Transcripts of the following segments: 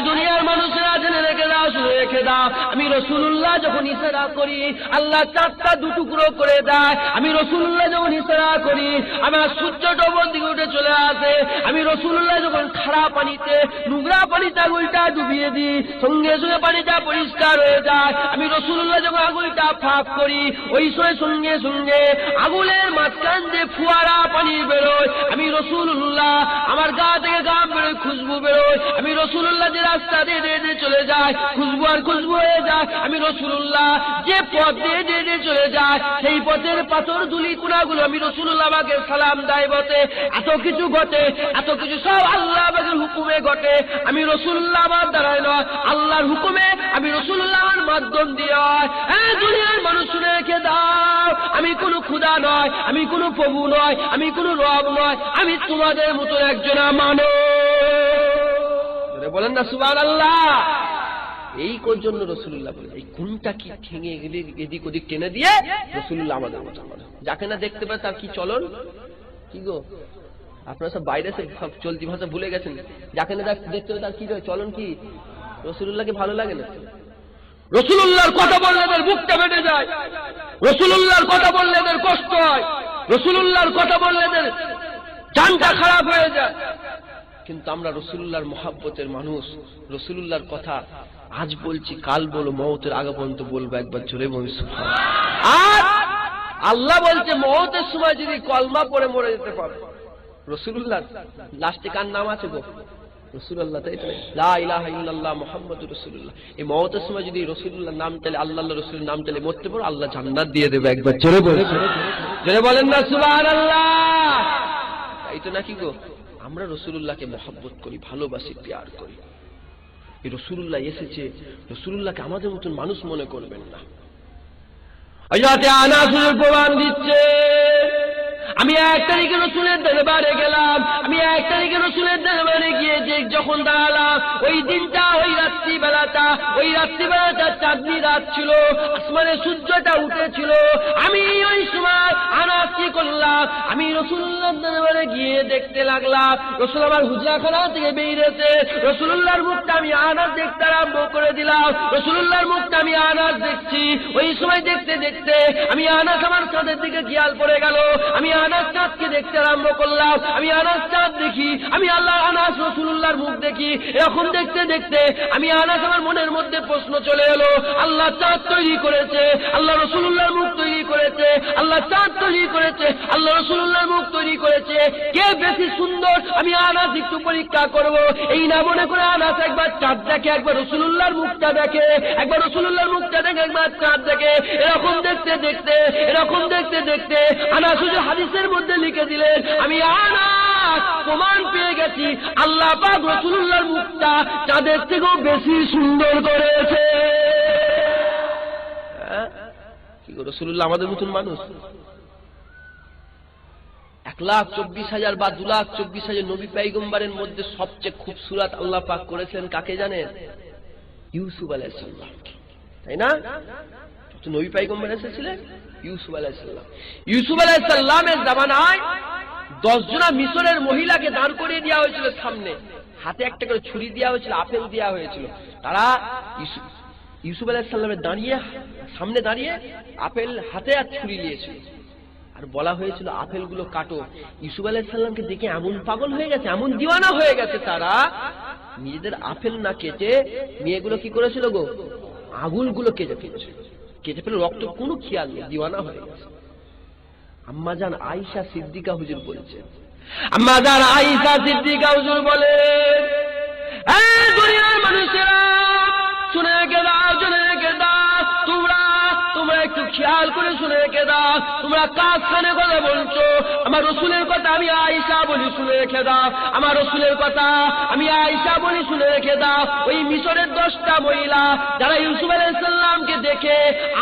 দুনিয়ার মানুষেরা জেনে রেখে দাও, শুনে রেখে দাও, আমি রাসূলুল্লাহ যখন ইশারা করি আল্লাহ চাঁদটা দুটুকরো করে দেয়। আমি রাসূলুল্লাহ যখন ইশারা করি আমার সূর্যটা ওপর দিকে উঠে চলে আসে। আমি রাসূলুল্লাহ যখন খারাপ পানিতে নোংরা পানিতে আঙুলটা ডুবিয়ে দিই সঙ্গে সঙ্গে পানিটা পরিষ্কার হয়ে যায়। আমি রাসূলুল্লাহ যখন আঙুলটা ফাঁক করি ওই সঙ্গে সঙ্গে আঙুলের মাঝখান দিয়ে ফুয়ারা পানি বেরোয়। আমি রাসূলুল্লাহ আমার গা থেকে ঘাম বেরোয়, খুশবু বেরোয়। আমি রাসূলুল্লাহ যে রাস্তা দিয়ে দিয়ে চলে যায় খুশবু আর খুশবু হয়ে যায়। আমি রাসূলুল্লাহ যে পথ দিয়ে দিয়ে চলে যায় সেই পথের পাথর ধুলি কুনাগুলো আমি রাসূলুল্লাহ আমাকে সালাম দেয় বটে। এত কিছু ঘটে, এত কিছু সব আল্লাহ আমাদের হুকুমে ঘটে। আমি রাসূলুল্লাহ আমার দ্বারাই নয়, আল্লাহর হুকুমে আমি রাসূলুল্লাহ আমার মাধ্যম দিয়ে হয়। দুনিয়ার মানুষ শুনে রেখে দাও, আমি কোনো খোদা নয়, আমি কোনো প্রভু নয়, আমি কোনো রব নয়, আমি তোমাদের মতো একজন মানব। বলেন না সুবহানাল্লাহ। এই জন্য রাসূলুল্লাহ বলে এই কোনটা কি ঠেঙে গেলে এদিক ওদিক টেনে দিয়ে রাসূলুল্লাহ আমাদের মতো মানুষ। যাকে না দেখতে পায় তার কি চলন, কি গো আপনারা সব বাইরে সব চলতি ভাষা ভুলে গেছেন। যাকে না দেখতে পায় তার কি চলন, কি রাসূলুল্লাহকে ভালো লাগে না? রাসূলুল্লাহর কথা বললে এদের বুকটা ফেটে যায়, রাসূলুল্লাহর কথা বললে এদের কষ্ট হয়, রাসূলুল্লাহর কথা বললে এদের জানটা খারাপ হয়ে যায়। কিন্তু আমরা রাসূলুল্লাহর মহব্বতের মানুষ, রাসূলুল্লাহর কথা আজ বলছি কাল বলো, মওতের আগে পর্যন্ত বলবো। একবার জোরে বলি সুবহানাল্লাহ। আর আল্লাহ বলছে মওতের সময় যদি কলমা পড়ে মরে যেতে পারো। রাসূলুল্লাহ লাস্টে কার নাম আছে গো? রাসূলুল্লাহ, তাই তো? লা ইলাহা ইল্লাল্লাহ মুহাম্মাদুর রাসূলুল্লাহ। এই মওতের সময় যদি রাসূলুল্লাহর নাম তাহলে আল্লাহর রাসূলের নাম তাহলে মরতে পারো, আল্লাহ জান্নাত দিয়ে দেবে। একবার জোরে বলেন, জোরে বলেন না সুবহানাল্লাহ। তাই তো নাকি গো? আমরা রাসূলুল্লাহকে মহব্বত করি, ভালোবাসি, প্যার করি। এই রাসূলুল্লাহ এসেছে, রাসূলুল্লাহকে আমাদের মতন মানুষ মনে করবেন না। হযরত আনাস প্রমাণ দিচ্ছে, আমি 1 তারিখে রাসূলের দরবারে গেলাম, আমি 1 তারিখে রাসূলের দরবারে গিয়ে যে যখন দাঁড়ালাম ওই দিনটা ওই রাত্রিবেলাটা চাঁদনি রাত ছিল, আসমানে সূর্যটা উঠেছিল। আমি ওই সময় আনাস কি করলাম, আমি রাসূলুল্লাহর দরবারে গিয়ে দেখতে লাগলাম রাসূল আমার হুজরাখানা থেকে বেরিয়েছে। রাসূলুল্লাহর মুখটা আমি আনাস দেখতে আরম্ভ করে দিলাম, রাসূলুল্লাহর মুখটা আমি আনাস দেখছি। ওই সময় দেখতে দেখতে আমি আনাস আমার চাঁদের দিকে খেয়াল পড়ে গেল। আমি আনাস চাঁদকে দেখতে আরম্ভ করলাম, আমি আনাস চাঁদ দেখি, আমি আল্লাহ আনাস রাসূলুল্লাহর মুখ দেখি। এরকম দেখতে দেখতে আমি আনাস আমার মনের মধ্যে প্রশ্ন চলে এলো, আল্লাহ চাঁদ তৈরি করেছে, আল্লাহ রাসূলুল্লাহর মুখ তৈরি করেছে, আল্লাহ চাঁদ তৈরি করেছে, আল্লাহ রাসূলুল্লাহর মুখ তৈরি করেছে, কে বেশি সুন্দর? আমি আনাস একটু পরীক্ষা করব। এই না মনে করে আনাস একবার চাঁদ দেখে, একবার রাসূলুল্লাহর মুখটা দেখে, একবার রাসূলুল্লাহর মুখটা দেখে, একবার চাঁদ দেখে। এরকম দেখতে দেখতে আনাস হাদিসের মধ্যে লিখে দিলেন, আমি আনাস প্রমাণ পেয়ে গেছি আল্লাহ পাক রাসূলুল্লাহর মুখটা চাঁদের থেকেও বেশি সুন্দর করেছে। কি গো, রাসূলুল্লাহ আমাদের মতন মানুষ? 1,24,000 বা 2,24,000 নবী পয়গম্বরের মধ্যে সবচেয়ে খুবসুরত আল্লাহ পাক করেছেন কাকে জানেন? ইউসুফ আলাইহিস সালাম, তাই না? নবী পয়গম্বর এসেছিলেন ইউসুফ আলাইহিস সালাম। ইউসুফ আলাইহিস সালামের জামানায় 10 জনা মিশরের মহিলাকে দাঁড় করিয়ে দেওয়া হয়েছিল সামনে, হাতে একটা করে ছুরি দেওয়া হয়েছিল, আপেল দেওয়া হয়েছিল। তারা ইউসুফ আলাইহিস সালামের সামনে দাঁড়িয়ে আপেল হাতে আর ছুরি নিয়েছিল, আর বলা হয়েছিল আপেলগুলো কাটো। ইউসুফ আলাইহিস সালামকে দেখে এমন পাগল হয়ে গেছে, এমন দিওয়ানা হয়ে গেছে, তারা নিজেদের আপেল না কেটে মেয়েগুলো কি করেছিল গো? আঙুলগুলো কেটে ফেলে রক্ত কোনো খেয়াল নেই, দিওয়ানা হয়ে গেছে। আম্মাজান আয়েশা সিদ্দিকা হুজুর বলছেন, আম্মাজান আয়েশা সিদ্দিকা হুজুর বলেন, এই দুনিয়ার মানুষেরা শুনে রেখে দাও, শুনে রেখে দাও, তোমরা একটু খেয়াল করে শুনে রেখে দাও। তোমরা কার কানে কথা বলছো? আমার রাসূলের কথা আমি আয়েশা বলি, শুনে রেখে দাও। আমার রাসূলের কথা আমি আয়েশা বলি, শুনে রেখে দাও। ওই মিশরের 10টা মহিলা যারা ইউসুফ আলাইহিস সালামকে দেখে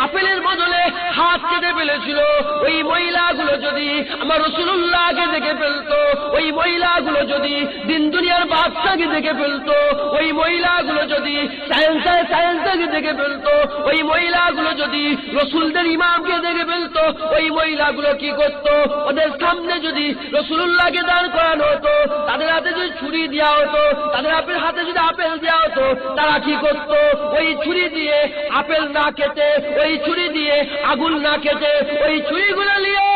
আপেলের বদলে হাত কেটে ফেলেছিল, ওই মহিলাগুলো যদি আমার রাসূলুল্লাহকে দেখে ফেলতো, ওই মহিলাগুলো যদি দিন দুনিয়ার বাদশাকে দেখে ফেলতো, ওই মহিলাগুলো যদি সায়েন্সকে দেখে ফেলতো, ওই মহিলাগুলো যদি রসুলদের মসজিদের ইমামকে দেখে ফেলতো, ওই মহিলাগুলো কি করত, ওদের সামনে যদি রাসূলুল্লাহকে দাঁড় করানো হতো, তাদের হাতে যদি ছুরি দেওয়া হতো, তাদের হাতে যদি আপেল দেওয়া হতো, তারা কি করত, ওই ছুরি দিয়ে আপেল না কেটে, ওই ছুরি দিয়ে আগুন না কেটে, ওই ছুরিগুলো নিয়ে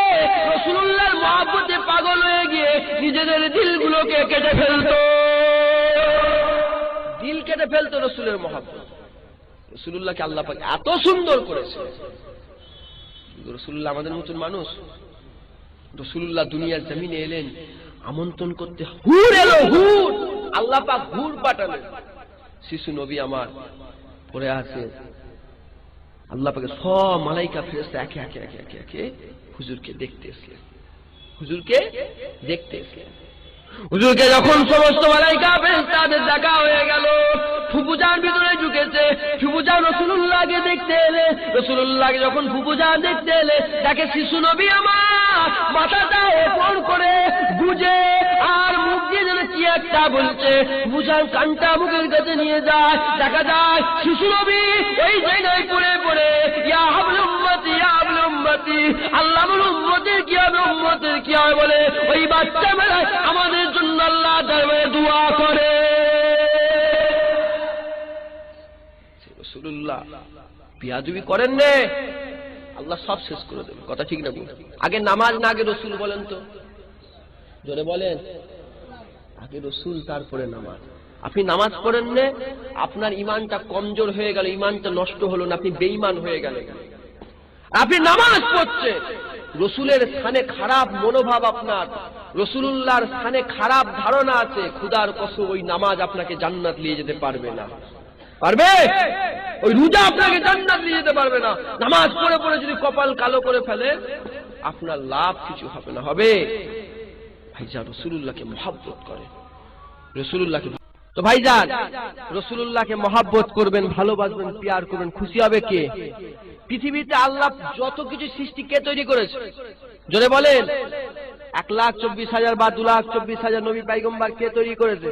রাসূলুল্লাহর মহব্বতে পাগল হয়ে গিয়ে নিজেদের দিলগুলোকে কেটে ফেলতো, দিল কেটে ফেলতো রাসূলের মহব্বত। রাসূলুল্লাহকে আল্লাহ পাক এত সুন্দর করেছে। রাসূলুল্লাহ আমাদের মতন মানুষ। রাসূলুল্লাহ দুনিয়ার জমিনে এলেন আমন্ত্রণ করতে, হুর এলো, হুর, আল্লাহ পাক হুর পাঠালেন। শিশু নবী আমার পড়ে আছে, আল্লাহ পাকের সব মালাইকা ফেরেশতা একে একে একে একে একে হুজুরকে দেখতে এসলেন, হুজুরকে দেখতে এসলেন। হুজুরকে যখন সমস্ত মালাইকা ফেরেশতাদের দেখা হয়ে গেল, ফুফুজান ভিতরে ঢুকেছে, ফুফুজান রাসূলুল্লাহকে দেখতে এলে, রাসূলুল্লাহকে যখন ফুফুজান দেখতে এলে, তাকে শিশু নবী আমার মাথাটা এপর করে গুজে আর মুখ দিয়ে যেন কি একটা বলছে, ফুফুজান কানটা মুখের কাছে নিয়ে যায়, দেখা যায় শিশু নবী ওই জায়গায় পড়ে পড়ে ইয়া হাবল উম্মতি, ইয়া হাবল উম্মতি, আল্লাহ বল উম্মতের কি হবে, উম্মতের কি হবে বলে ওই বাচ্চা বেলায় আমাদের জন্য আল্লাহ দরবারে দোয়া করে। রাসূলুল্লাহ বিয়াদবি করেন নে, আল্লাহ সব শেষ করে দেবে। কথা ঠিক না? আগে নামাজ না আগে রসুল বলেন তো, জোরে বলেন, আগে রসুল তারপরে নামাজ। আপনি নামাজ পড়েন নে, আপনার ইমানটা কমজোর হয়ে গেল, ইমানটা নষ্ট হলো না, আপনি বেঈমান হয়ে গেলেন। আপনি নামাজ পড়ছেন, রসুলের স্থানে খারাপ মনোভাব আপনার, রসুলুল্লাহর স্থানে খারাপ ধারণা আছে, খুদার কসম ওই নামাজ আপনাকে জান্নাত নিয়ে যেতে পারবে না। পারবে? ওই রোজা আপনাকে জান্নাত নিয়ে যেতে পারবে না। নামাজ পড়ে পড়ে যদি কপাল কালো করে ফেলে, আপনার লাভ কিছু হবে না। হবে ভাইজান রাসূলুল্লাহকে মহব্বত করে, রাসূলুল্লাহকে তো ভাইজান রাসূলুল্লাহকে মহব্বত করবেন, ভালোবাসবেন, প্যার করবেন, খুশি হবে কে? পৃথিবীতে আল্লাহ যত কিছু সৃষ্টি কে তৈরি করেছে? জোরে বলেন। 1,24,000 বা 2,24,000 নবী পয়গম্বর কে তৈরি করেছে?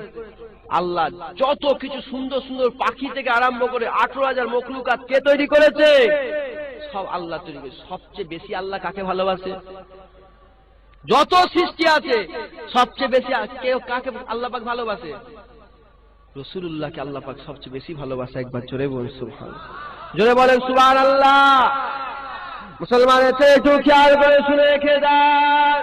আল্লাহ। যত কিছু সুন্দর সুন্দর পাখি থেকে আরম্ভ করে 18,000 মখলুকাত কে তৈরি করেছে? সব আল্লাহ তৈরি করেছে। সবচেয়ে বেশি আল্লাহ কাকে ভালোবাসে? যত সৃষ্টি আছে সবচেয়ে বেশি কেউ কাকে আল্লাহ পাক ভালোবাসে? রাসূলুল্লাহকে আল্লাহ পাক সবচেয়ে বেশি ভালোবাসে। একবার জোরে বলুন সুবহানাল্লাহ, জোরে বলেন সুবহানাল্লাহ। মুসলমান এসে একটু খেয়াল করে শুনে রেখে দেন,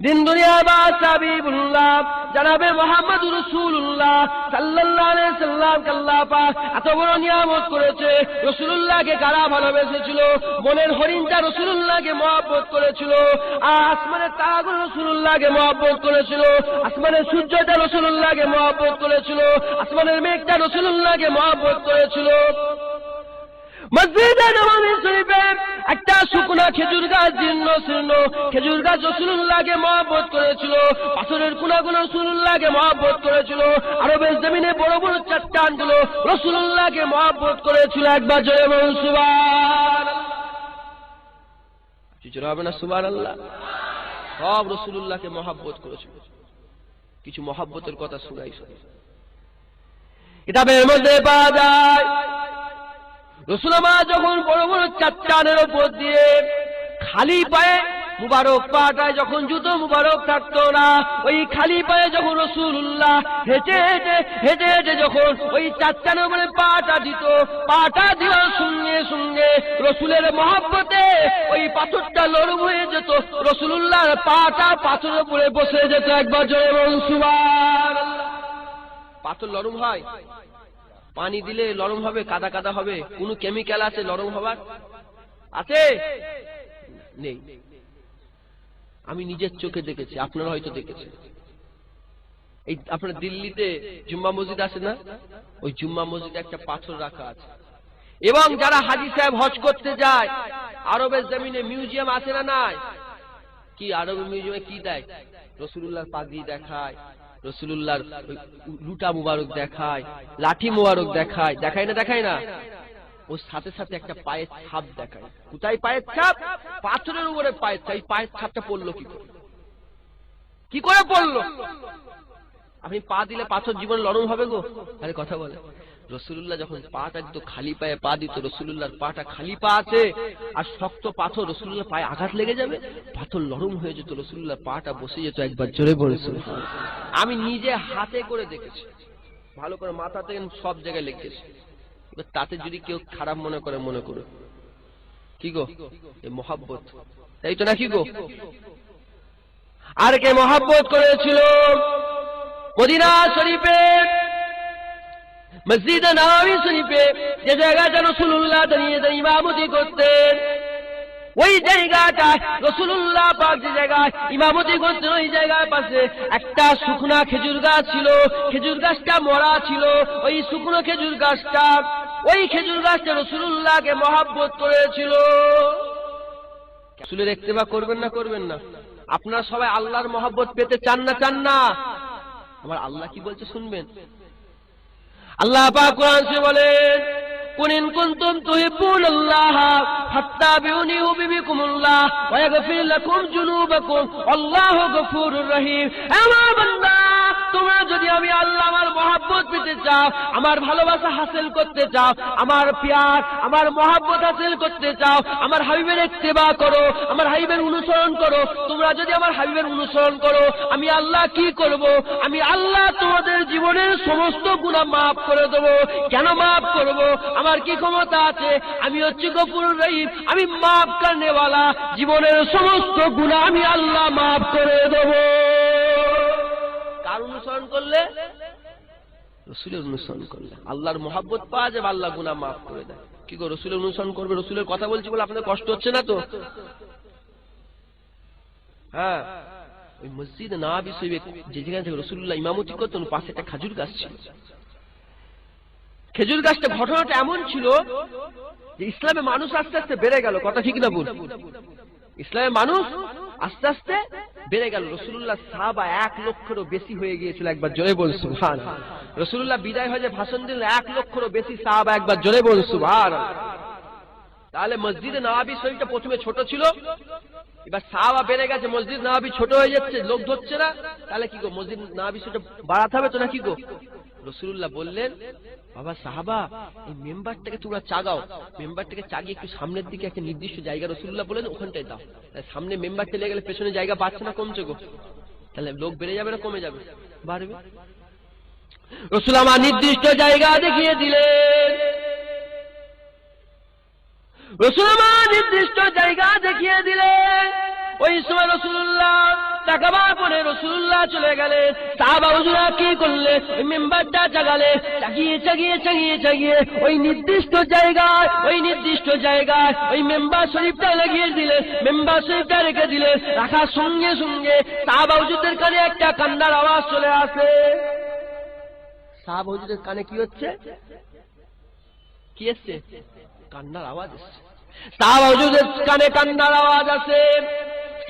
দিন দুনিয়া বাদশাহ হাবিবুল্লাহ জনাবে মুহাম্মদুর রাসূলুল্লাহ সাল্লাল্লাহু আলাইহি সাল্লাম আল্লাহ পাক এত বড় নিয়ামত করেছে। রাসূলুল্লাহকে কারা ভালোবেসেছিল? মনের হরিণটা রাসূলুল্লাহকে মহব্বত করেছিল, আসমানের তারাগুলো রাসূলুল্লাহকে মহব্বত করেছিল, আসমানের সূর্যটা রাসূলুল্লাহকে মহব্বত করেছিল, আসমানের মেঘটা রাসূলুল্লাহকে মহব্বত করেছিল। মসজিদে নববী শরীফে একটা শুকনা খেজুর গাছ, জীর্ণ শীর্ণ খেজুর গাছ রাসূলুল্লাহকে মহব্বত করেছিল, পাথরের কোনাগুলো রাসূলুল্লাহকে মহব্বত করেছিল, আরবের জমিনে বড় বড় চট্টানগুলো রাসূলুল্লাহকে মহব্বত করেছিল। একবার জোরে বলুন সুবহানাল্লাহ। জোরে হবে না সুবহানাল্লাহ? সব রাসূলুল্লাহকে মহব্বত করেছিল। কিছু মহব্বতের কথা শোনাই কিতাবের মধ্যে পাওয়া যায়। রাসূলুল্লাহ যখন বড় বড় চট্টানের উপর দিয়ে খালি পায়ে, মুবারক পাটায় যখন জুতো মুবারক থাকতো না, ওই খালি পায়ে যখন রাসূলুল্লাহ হেঁটে হেঁটে হেঁটে হেঁটে যখন ওই চট্টানের উপরে পাটা দিত, পাটা দেওয়ার সঙ্গে সঙ্গে রাসূলের মহব্বতে ওই পাথরটা নরম হয়ে যেত, রাসূলুল্লাহর পাটা পাথরের উপরে বসে যেত। একবার জোরে বলুন সুবহানাল্লাহ। পাথর নরম হয়? পানি দিলে নরম হবে? কাদা কাদা হবে? কোন কেমিক্যাল আছে নরম হবার? আছে? নেই। আমি নিজের চোখে দেখেছি, আপনারা হয়তো দেখেছেন। এই আপনার দিল্লিতে জুম্মা মসজিদ আছে না, ওই জুম্মা মসজিদে একটা পাথর রাখা আছে। এবং যারা হাজী সাহেব হজ করতে যায়, আরবের জমিনে মিউজিয়াম আছে না নাই? কি আরবের মিউজিয়ামে কি দেয়? রাসূলুল্লাহর পাগড়ি দেখায়, রাসূলুল্লাহর লুটা মুবারক দেখায়, লাঠি মুবারক দেখায়, দেখায় না? দেখায় না? ওর সাথে সাথে একটা পায়ের ছাপ দেখায়। কোথায় পায়ের ছাপ? পাথরের উপরে পায়ের ছাপ। এই পায়ের ছাপটা পড়লো কি করে? কি করে পড়লো? আপনি পা দিলে পাথর জীবন নরম হবে গো? আরে কথা বলে, রাসূলুল্লাহ যখন পাটা একদম খালি পায়ে পা দিত, রাসূলুল্লাহর পাটা খালি পা আছে আর শক্ত পাথর, রাসূলুল্লাহ পায়ে আঘাত লেগে যাবে, পাথর নরম হয়ে যেত, রাসূলুল্লাহ পাটা বসে যেত। একবার জোরে বলে সুবহানাল্লাহ। আমি নিজে হাতে করে দেখেছি, ভালো করে মাথা থেকে সব জায়গায় লেগেছে। এবার তাতে যদি কেউ খারাপ মনে করে, মনে করে কি গো, এই মহব্বত, তাই তো নাকি গো? আর কে মহব্বত করেছিল মদিনা শরীফে, মসজিদে নববী শরীফে যে জায়গাটা রাসূলুল্লাহ দাঁড়িয়ে ইমামতি করতেন, ওই জায়গাটায় রাসূলুল্লাহ পাক যে জায়গায় ইমামতি করতেন, ওই জায়গার পাশে একটা শুকনা খেজুর গাছ ছিল। খেজুর গাছটা মরা ছিল। ওই শুকনো খেজুর গাছটা, ওই খেজুর গাছটা রাসূলুল্লাহকে মহব্বত করেছিল। রাসূলের ইত্তেবা করবেন না করবেন না? আপনারা সবাই আল্লাহর মহব্বত পেতে চান না চান না? আমার আল্লাহ কি বলছে শুনবেন। আল্লাহ পাক কোরআনে বলেন, কুন ইন কুনতুম তুহিব্বুনাল্লাহ ফাত্তাবিউনি ইউহিব্বুকুমুল্লাহ ওয়া ইয়াগফির লাকুম যুনুবাকুম আল্লাহু গফুরুর রহিম। আমার বান্দা, তোমরা যদি আমি আল্লাহ আমার মহব্বত পেতে চাও, আমার ভালোবাসা হাসিল করতে চাও, আমার প্যার, আমার মহব্বত হাসিল করতে চাও, আমার হাবিবের ইত্তেবা করো, আমার হাবিবের অনুসরণ করো। তোমরা যদি আমার হাবিবের অনুসরণ করো, আমি আল্লাহ কি করব? আমি আল্লাহ তোমাদের জীবনের সমস্ত গুনাহ মাফ করে দেব। কেন মাফ করব? আমার কি ক্ষমতা আছে? আমি হচ্ছি গফুরুর রহিম, আমি মাফ করনেওয়ালা। জীবনের সমস্ত গুনাহ আমি আল্লাহ মাফ করে দেব। কার অনুসরণ করলে? রাসূলের অনুসরণ করলে আল্লাহর মহব্বত পাওয়া যাবে, আল্লাহ গুনাহ মাফ করে দেয়। কি গো, রাসূলের অনুসরণ করবে? রাসূলের কথা বলছি বলে আপনাদের কষ্ট হচ্ছে না তো? হ্যাঁ, ওই মসজিদে নববী শরীফে যে জায়গা থেকে রাসূলুল্লাহ ইমামতি করতেন, পাশে একটা খেজুর গাছ ছিল। খেজুর গাছটা, ঘটনাটা এমন ছিল যে ইসলামে মানুষ আস্তে আস্তে বেড়ে গেল। কথা ঠিক না ভুল? ইসলামে মানুষ আস্তে আস্তে বেড়ে গেল। রাসূলুল্লাহ সাহাবা 1 লক্ষেরও বেশি হয়ে গিয়েছিল। একবার জোরে বল সুবহানাল্লাহ। রাসূলুল্লাহ বিদায় হয়ে যে ভাষণ দিলেন, 1 লক্ষেরও বেশি সাহাবা। একবার জোরে বল সুবহানাল্লাহ। তাহলে মসজিদে নববী শরীফটা প্রথমে ছোট ছিল, এবার সাহাবা বেড়ে গেছে, মসজিদ নববী ছোট হয়ে যাচ্ছে, লোক ধরছে না। তাহলে কি গো, মসজিদ নববী শরীফটা বাড়াতে হবে তো নাকি গো? রাসূলুল্লাহ বললেন, বাবা সাহাবা, এই মেম্বারটাকে তোমরা চাগাও, মেম্বারটাকে চাগিয়ে একটু সামনের দিকে একটা নির্দিষ্ট জায়গা, রাসূলুল্লাহ বলেন ওখানটায় দাও। সামনে মেম্বার চলে গেলে পেছনে জায়গা পাচ্ছে না, কমছে গো। তাহলে লোক বেড়ে যাবে না কমে যাবে? বাড়বে। রাসূল আমার নির্দিষ্ট জায়গা দেখিয়ে দিলেন। রাসূল আমার নির্দিষ্ট জায়গা দেখিয়ে দিলেন। ওই সময় রাসূলুল্লাহ তাকাবার পরে রাসূলুল্লাহ চলে গেলেন। সাহাবা হুজুরা কি করলেন? ওই মেম্বারটা জাগালে, চাগিয়ে ওই নির্দিষ্ট জায়গায় ওই মেম্বার শরীফটা লাগিয়ে দিলেন। মেম্বার শরীফটা রেখে দিলেন। রাখার সঙ্গে সঙ্গে সাহাবা হুজুরদের কানে একটা কান্নার আওয়াজ চলে আসে। সাহাবা হুজুরের কানে কি হচ্ছে? কি এসছে? কান্নার আওয়াজ এসছে। সাহাবা হুজুরদের কানে কান্নার আওয়াজ আসে।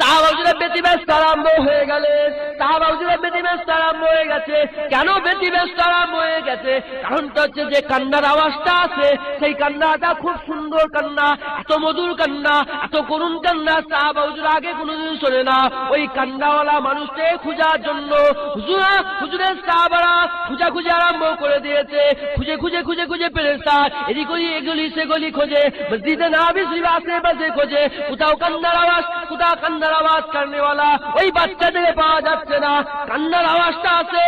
সাহাবা হুজুরের ব্যতিব্যস্ত আরম্ভ হয়ে গেলেন। সাহাবা হুজুরের ব্যতিব্যস্ত আরম্ভ হয়ে গেছে। কেন ব্যতিব্যস্ত আরম্ভ হয়ে গেছে? কারণটা হচ্ছে যে কান্নার আওয়াজটা আছে, সেই কান্নাটা খুব সুন্দর কান্না, এত মধুর কান্না, এত করুণ কান্না সাহাবা হুজুর আগে কোনোদিন শোনে না। ওই কান্নাওয়ালা মানুষটাকে খোঁজার জন্য হুজুরের সাহাবারা খুঁজে আরম্ভ করে দিয়েছে। খুঁজে পেরেছান, এদিক ওদিক এগুলি সেগুলি খোঁজে, মসজিদে নববী শরীফের আশেপাশে খোঁজে, কোথাও কান্নার আওয়াজ, কোথাও কান্নার আওয়াজ কান্নেওয়ালা ওই বাচ্চাটাকে পাওয়া যাচ্ছে না। কান্নার আওয়াজটা আছে,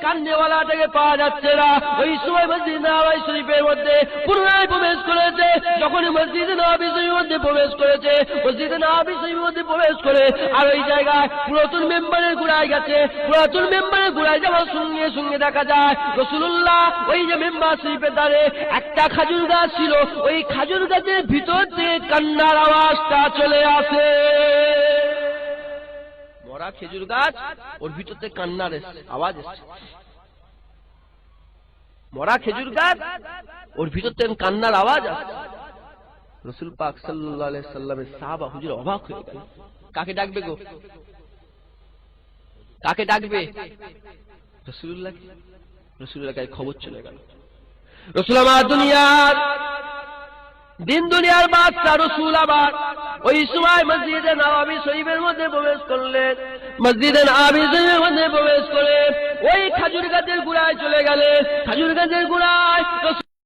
কান্নেওয়ালাটাকে পাওয়া যাচ্ছে না। ওই সময় মসজিদ নববী শরীফের মধ্যে পুনরায় প্রবেশ করেছে। যখন মসজিদ নববী শরীফের মধ্যে প্রবেশ করেছে, মসজিদ নববী শরীফের মধ্যে প্রবেশ করে আর ওই জায়গায় পুরাতন মেম্বারের গোড়ায় গেছে। পুরাতন মেম্বারের গোড়ায় যাওয়ার সঙ্গে সঙ্গে দেখা যায় রাসূলুল্লাহ ওই যে মেম্বার শরীফের ধারে একটা খেজুর গাছ ছিল, ওই খেজুর গাছের ভিতর থেকে কান্নার আওয়াজটা চলে আসে। মরা খেজুর গাছ, ওর ভিতর থেকে কান্নার আওয়াজ এসছে। মরা খেজুর গাছ, ওর ভিতর থেকে কান্নার আওয়াজ আসছে। রাসূল পাক সাল্লাল্লাহু আলাইহি সাল্লামের সাহাবা হুজুর অবাক হয়ে গেল। কাকে ডাকবে গো? কাকে ডাকবে? রাসূলুল্লাহর কাছে খবর চলে গেল। রাসূল আমার দুনিয়ার বাদশা রাসূল আবার ওই সময় মসজিদে নববী শরীফের মধ্যে প্রবেশ করলেন। মসজিদে নববী শরীফের মধ্যে প্রবেশ করে ওই খেজুর গাছের গোড়ায় চলে গেলেন। খেজুর গাছের গোড়ায়